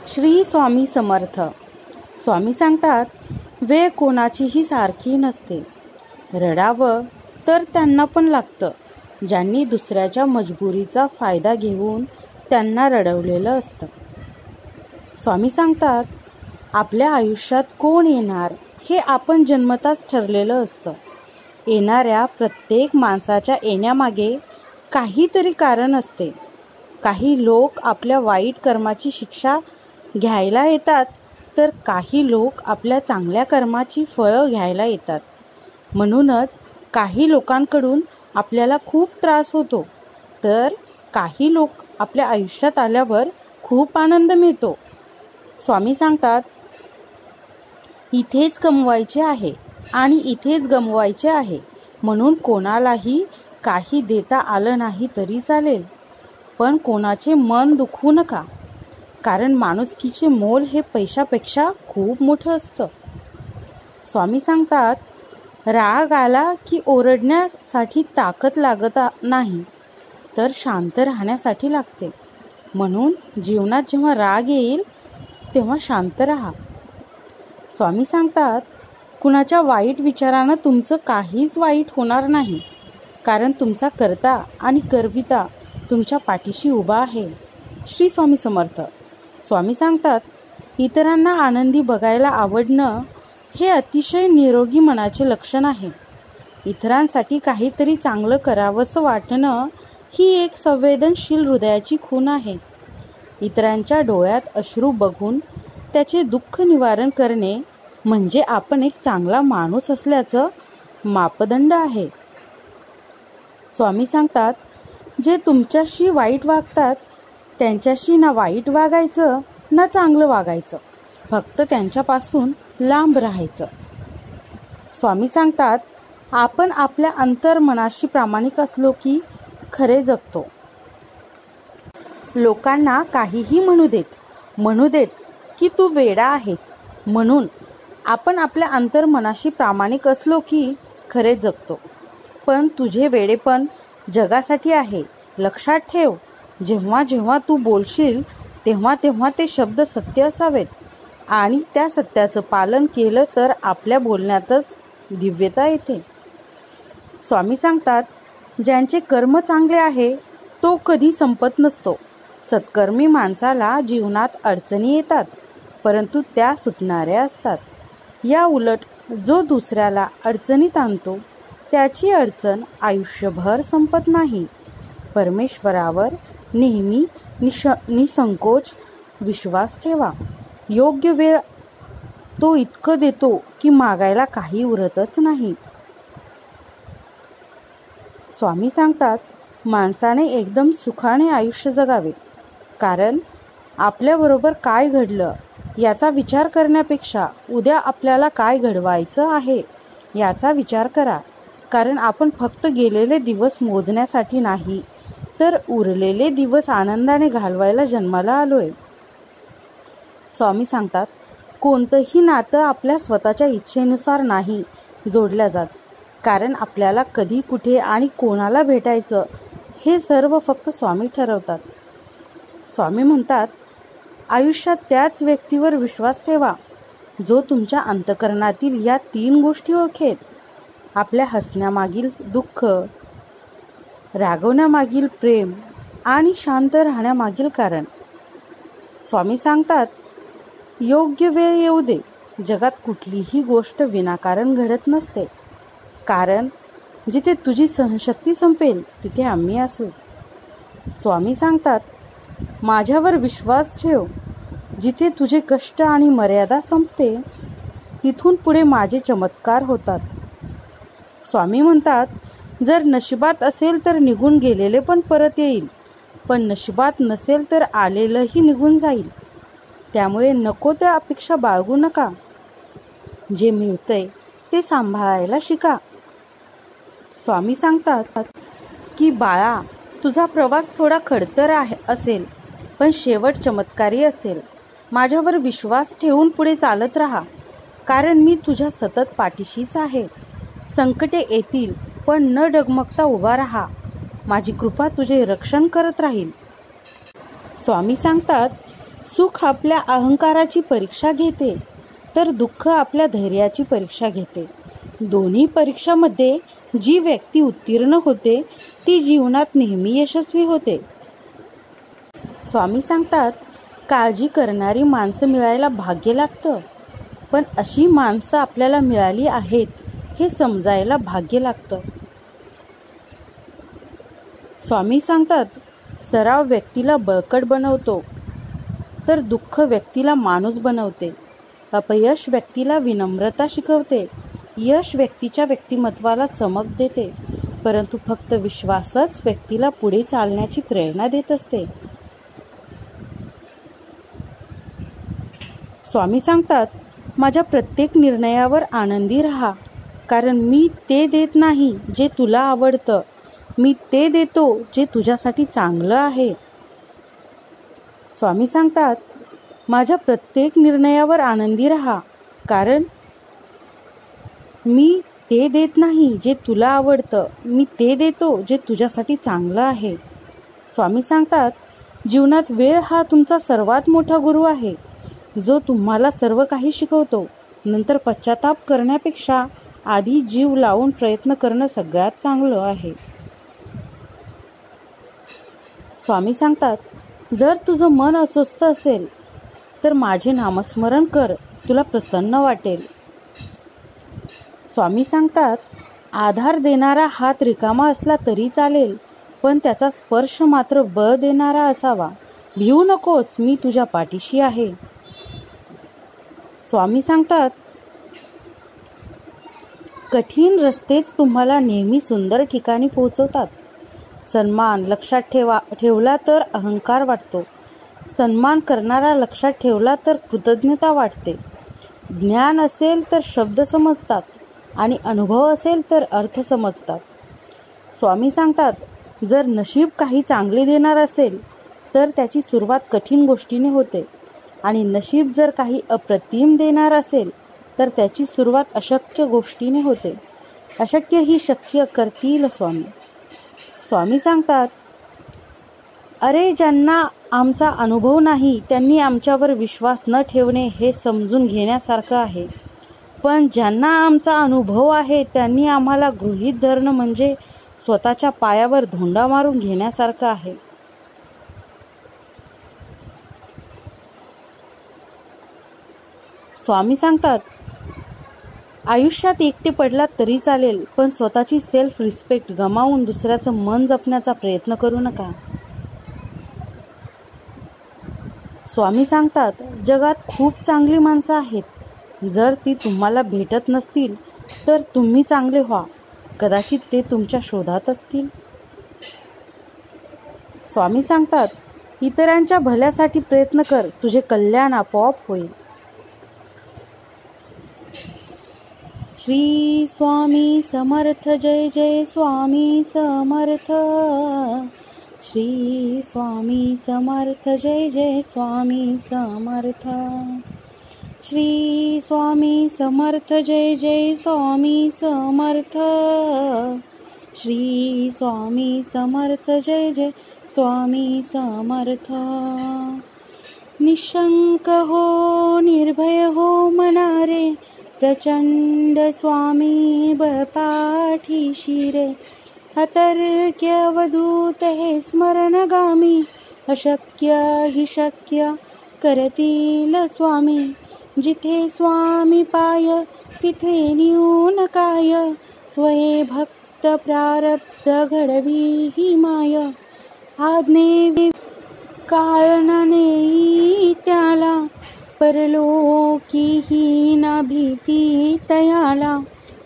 श्री स्वामी समर्थ. स्वामी सांगतात, वेळ कोणाचीही सारखी नसते. रडावं तर त्यांना पण लागतं, ज्यांनी दुसऱ्याच्या मजबुरीचा फायदा घेऊन त्यांना रडवलेलं असतं. स्वामी सांगतात, आपल्या आयुष्यात कोण येणार हे आपण जन्मताच ठरलेलं असतं. येणाऱ्या प्रत्येक माणसाच्या येण्यामागे काहीतरी कारण असते. काही लोक आपल्या वाईट कर्माची शिक्षा घ्यायला येतात, तर काही लोक आपल्या चांगल्या कर्माची फळं घ्यायला येतात. म्हणूनच काही लोकांकडून आपल्याला खूप त्रास होतो, तर काही लोक आपल्या आयुष्यात आल्यावर खूप आनंद मिळतो. स्वामी सांगतात, इथेच कमवायचे आहे आणि इथेच गमवायचे आहे, म्हणून कोणालाही काही देता आलं नाही तरी चालेल, पण कोणाचे मन दुखवू नका, कारण माणुसकीचे मोल हे पैशापेक्षा खूप मोठं असतं. स्वामी सांगतात, राग आला की ओरडण्यासाठी ताकद लागत नाही, तर शांत राहण्यासाठी लागते. म्हणून जीवनात जेव्हा राग येईल तेव्हा शांत राहा. स्वामी सांगतात, कुणाच्या वाईट विचारानं तुमचं काहीच वाईट होणार नाही, कारण तुमचा कर्ता आणि करविता तुमच्या पाठीशी उभा आहे. श्री स्वामी समर्थ. स्वामी सांगतात, इतरांना आनंदी बघायला आवडणं हे अतिशय निरोगी मनाचे लक्षण आहे. इतरांसाठी काहीतरी चांगलं करावंसं वाटणं ही एक संवेदनशील हृदयाची खूण आहे. इतरांच्या डोळ्यात अश्रू बघून त्याचे दुःख निवारण करणे म्हणजे आपण एक चांगला माणूस असल्याचं मापदंड आहे. स्वामी सांगतात, जे तुमच्याशी वाईट वागतात त्यांच्याशी ना वाईट वागायचं ना चांगलं वागायचं, फक्त त्यांच्यापासून लांब राहायचं. स्वामी सांगतात, आपण आपल्या अंतर्मनाशी प्रामाणिक असलो की खरे जगतो. लोकांना काहीही म्हणू देत की तू वेडा आहेस, म्हणून आपण आपल्या अंतर्मनाशी प्रामाणिक असलो की खरे जगतो. पण तुझे वेडेपण जगासाठी आहे, लक्षात ठेव. जेव्हा जेव्हा तू बोलशील तेव्हा तेव्हा ते शब्द सत्य असावेत, आणि त्या सत्याचं पालन केलं तर आपल्या बोलण्यातच दिव्यता येते. स्वामी सांगतात, ज्यांचे कर्म चांगले आहे तो कधी संपत नसतो. सत्कर्मी माणसाला जीवनात अडचणी येतात, परंतु त्या सुटणाऱ्या असतात. या उलट जो दुसऱ्याला अडचणीत आणतो त्याची अडचण आयुष्यभर संपत नाही. परमेश्वरावर नेहमी निसंकोच विश्वास ठेवा. योग्य वेळ तो इतकं देतो की मागायला काही उरतच नाही. स्वामी सांगतात, माणसाने एकदम सुखाने आयुष्य जगावे, कारण आपल्याबरोबर काय घडलं याचा विचार करण्यापेक्षा उद्या आपल्याला काय घडवायचं आहे याचा विचार करा. कारण आपण फक्त गेलेले दिवस मोजण्यासाठी नाही, तर उरलेले दिवस आनंदाने घालवायला जन्माला आलोय. स्वामी सांगतात, कोणतंही नातं आपल्या स्वतःच्या इच्छेनुसार नाही जोडल्या जात, कारण आपल्याला कधी कुठे आणि कोणाला भेटायचं हे सर्व फक्त स्वामी ठरवतात. स्वामी म्हणतात, आयुष्यात त्याच व्यक्तीवर विश्वास ठेवा जो तुमच्या अंतःकरणातील या 3 गोष्टी ओळखेल. आपल्या हसण्यामागील दुःख, रागवण्यामागील प्रेम आणि शांत राहण्यामागील कारण. स्वामी सांगतात, योग्य वेळ येऊ दे. जगात कुठलीही गोष्ट विनाकारण घडत नसते, कारण जिथे तुझी सहनशक्ती संपेल तिथे आम्ही असू. स्वामी सांगतात, माझ्यावर विश्वास ठेव. जिथे तुझे कष्ट आणि मर्यादा संपते तिथून पुढे माझे चमत्कार होतात. स्वामी म्हणतात, जर नशिबात असेल तर निघून गेलेले पण परत येईल, पण नशिबात नसेल तर आलेलंही निघून जाईल. त्यामुळे नको त्या अपेक्षा बाळगू नका. जे मिळतंय ते सांभाळायला शिका. स्वामी सांगतात की बाळा, तुझा प्रवास थोडा खडतर असेल, पण शेवट चमत्कारी असेल. माझ्यावर विश्वास ठेवून पुढे चालत राहा, कारण मी तुझ्या सतत पाठीशीच आहे. संकटे येतील, पण न डगमगता उभा राहा. माझी कृपा तुझे रक्षण करत राहील. स्वामी सांगतात, सुख आपल्या अहंकाराची परीक्षा घेते, तर दुःख आपल्या धैर्याची परीक्षा घेते. दोन्ही परीक्षामध्ये जी व्यक्ती उत्तीर्ण होते ती जीवनात नेहमी यशस्वी होते. स्वामी सांगतात, काळजी करणारी माणसं मिळायला भाग्य लागतं, पण अशी माणसं आपल्याला मिळाली आहेत हे समजायला भाग्य लागतं. स्वामी सांगतात, सराव व्यक्तीला बळकट बनवतो, तर दुःख व्यक्तीला माणूस बनवते. अपयश व्यक्तीला विनम्रता शिकवते. यश व्यक्तीच्या व्यक्तिमत्वाला चमक देते, परंतु फक्त विश्वासच व्यक्तीला पुढे चालण्याची प्रेरणा देत असते. स्वामी सांगतात, माझ्या प्रत्येक निर्णयावर आनंदी राहा, कारण मी ते देत नाही जे तुला आवडतं, मी ते देतो जे तुझ्यासाठी चांगलं आहे. स्वामी सांगतात, माझ्या प्रत्येक निर्णयावर आनंदी राहा, कारण मी ते देत नाही जे तुला आवडतं, मी ते देतो जे तुझ्यासाठी चांगलं आहे. स्वामी सांगतात, जीवनात वेळ हा तुमचा सर्वात मोठा गुरु आहे, जो तुम्हाला सर्व काही शिकवतो. नंतर पश्चाताप करण्यापेक्षा आधी जीव लावून प्रयत्न करणं सगळ्यात चांगलं आहे. स्वामी सांगतात, जर तुझं मन अस्वस्थ असेल तर माझे नामस्मरण कर, तुला प्रसन्न वाटेल. स्वामी सांगतात, आधार देणारा हात रिकामा असला तरी चालेल, पण त्याचा स्पर्श मात्र बळ देणारा असावा. भिवू नकोस, मी तुझ्या पाठीशी आहे. स्वामी सांगतात, कठीण रस्तेच तुम्हाला नेहमी सुंदर ठिकाणी पोहोचवतात. सन्मान लक्षात ठेवला तर अहंकार वाटतो. सन्मान करणारा लक्षात ठेवला तर कृतज्ञता वाटते. ज्ञान असेल तर शब्द समजतात आणि अनुभव असेल तर अर्थ समजतात. स्वामी सांगतात, जर नशीब काही चांगले देणार असेल तर त्याची सुरुवात कठीण गोष्टीने होते, आणि नशीब जर काही अप्रतिम देणार असेल तर त्याची सुरुवात अशक्य गोष्टीने होते. अशक्य ही शक्य करतील स्वामी. स्वामी सांगतात, अरे ज्यांना आमचा अनुभव नाही त्यांनी आमच्यावर विश्वास न ठेवणे हे समजून घेण्यासारखं आहे, पण ज्यांना आमचा अनुभव आहे त्यांनी आम्हाला गृहीत धरणं म्हणजे स्वतःच्या पायावर धोंडा मारून घेण्यासारखं आहे. स्वामी सांगतात, आयुष्यात एकटे पडलात तरी चालेल, पण स्वतःची सेल्फ रिस्पेक्ट गमावून दुसऱ्याचं मन जपण्याचा प्रयत्न करू नका. स्वामी सांगतात, जगात खूप चांगली माणसं आहेत. जर ती तुम्हाला भेटत नसतील तर तुम्ही चांगले व्हा, कदाचित ते तुमच्या शोधात असतील. स्वामी सांगतात, इतरांच्या भल्यासाठी प्रयत्न कर, तुझे कल्याण आपोआप होईल. श्री स्वामी समर्थ. जय जय स्वामी समर्थ. श्री स्वामी समर्थ. जय जय स्वामी समर्थ. श्री स्वामी समर्थ. जय जय स्वामी समर्थ. श्री स्वामी समर्थ. जय जय स्वामी समर्थ. निशंक हो, निर्भय हो मनारे, प्रचंड स्वामी बळपाठीशी रे. अतर्क्य अवधूत हे स्मरणगामी, अशक्य हि शक्य करतील स्वामी. जिथे स्वामी पाय तिथे न्यून काय, स्वये भक्त प्रारब्ध घडवी ही माय. आज्ञे कारणाने त्याला, परलोकी ही ना भीती तयाला.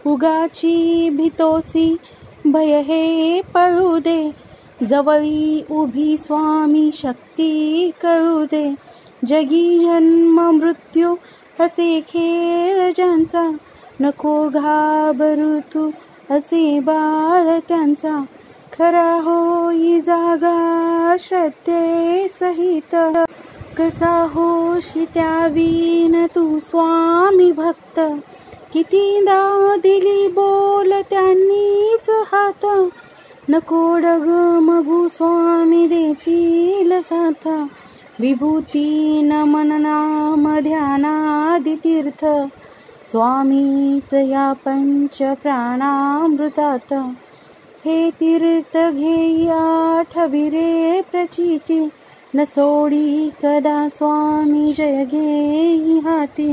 उगाची भीतोसी भय हे पळू दे, जवळी उभी स्वामी शक्ती कळू दे. जगी जन्म मृत्यू असे खेळ ज्यांचा, नको घाबरू तू असे बाळ त्यांचा. खरा होई जागा श्रद्धे सहित, कसा होशी त्यावीन तू स्वामी भक्त. कितीदा दिली बोल त्यांनीच हात, नको डगमगू स्वामी देतील साथ. विभूती नमन नाम ध्यानादि तीर्थ स्वामीच या पंच प्राणामृतात हे तीर्थ घेया ठविरे प्रचिती न सोडी कदा स्वामी जय घेई हाती